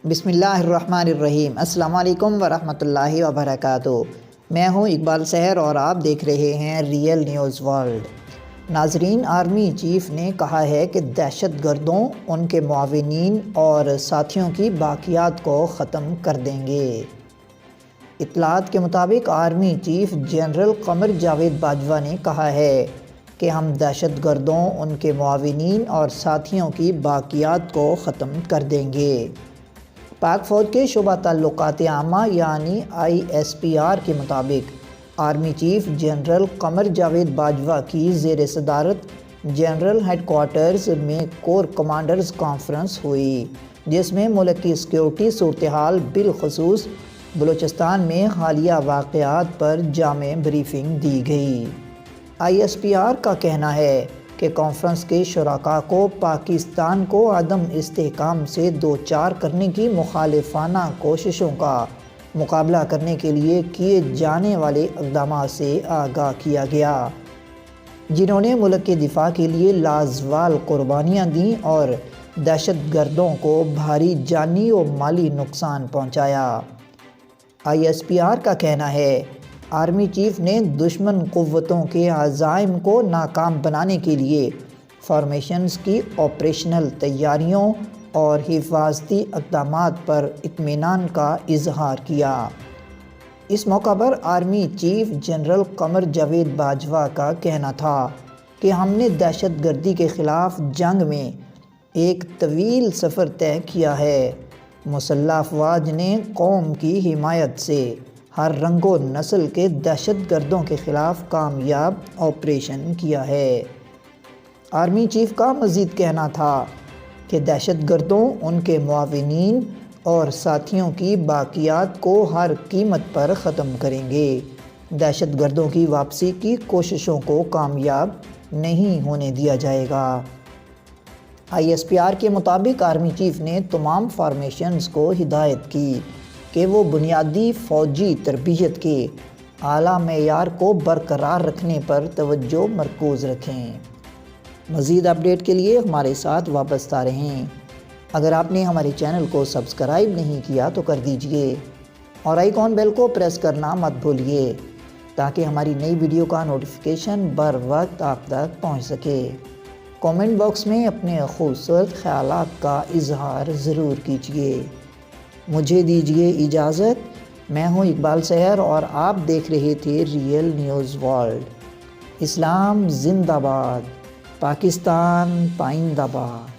بسم اللہ الرحمن الرحیم۔ السلام علیکم ورحمۃ اللہ وبرکاتہ۔ میں ہوں اقبال سحر اور آپ دیکھ رہے ہیں ریئل نیوز ورلڈ۔ ناظرین، آرمی چیف نے کہا ہے کہ دہشت گردوں، ان کے معاونین اور ساتھیوں کی باقیات کو ختم کر دیں گے۔ اطلاعات کے مطابق army chief general Qamar Javed Bajwa نے کہا ہے کہ ہم دہشت گردوں، ان کے معاونین اور ساتھیوں کی باقیات کو ختم کر دیں گے۔ پاک فوج کے شعبہ تعلقات عامہ یعنی ISPR کے مطابق army chief general Qamar Javed Bajwa کی زیر صدارت جنرل ہیڈ کوارٹرز میں کور کمانڈرز کانفرنس ہوئی، جس میں ملک کی سیکیورٹی صورتحال بالخصوص بلوچستان میں حالیہ واقعات پر جامع بریفنگ دی گئی۔ ISPR کا کہنا ہے کہ کانفرنس کے شرکاء کو پاکستان کو عدم استحکام سے دوچار کرنے کی مخالفانہ کوششوں کا مقابلہ کرنے کے لیے کیے جانے والے اقدامات سے آگاہ کیا گیا، جنہوں نے ملک کے دفاع کے لیے لازوال قربانیاں دیں اور دہشت گردوں کو بھاری جانی و مالی نقصان پہنچایا۔ ISPR کا کہنا ہے آرمی چیف نے دشمن قوتوں کے عزائم کو ناکام بنانے کے لیے فارمیشنز کی آپریشنل تیاریوں اور حفاظتی اقدامات پر اطمینان کا اظہار کیا۔ اس موقع پر army chief general Qamar Javed Bajwa کا کہنا تھا کہ ہم نے دہشت گردی کے خلاف جنگ میں ایک طویل سفر طے کیا ہے۔ مسلح افواج نے قوم کی حمایت سے ہر رنگ و نسل کے دہشت گردوں کے خلاف کامیاب آپریشن کیا ہے۔ آرمی چیف کا مزید کہنا تھا کہ دہشت گردوں، ان کے معاونین اور ساتھیوں کی باقیات کو ہر قیمت پر ختم کریں گے۔ دہشت گردوں کی واپسی کی کوششوں کو کامیاب نہیں ہونے دیا جائے گا۔ ISPR کے مطابق آرمی چیف نے تمام فارمیشنز کو ہدایت کی کہ وہ بنیادی فوجی تربیت کے اعلیٰ معیار کو برقرار رکھنے پر توجہ مرکوز رکھیں۔ مزید اپڈیٹ کے لیے ہمارے ساتھ وابستہ رہیں۔ اگر آپ نے ہمارے چینل کو سبسکرائب نہیں کیا تو کر دیجئے اور آئیکن بیل کو پریس کرنا مت بھولیے تاکہ ہماری نئی ویڈیو کا نوٹیفیکیشن بر وقت آپ تک پہنچ سکے۔ کامنٹ باکس میں اپنے خوبصورت خیالات کا اظہار ضرور کیجیے۔ مجھے دیجیے اجازت۔ میں ہوں اقبال سحر اور آپ دیکھ رہے تھے ریئل نیوز ورلڈ۔ اسلام زندہ باد، پاکستان پائندہ باد۔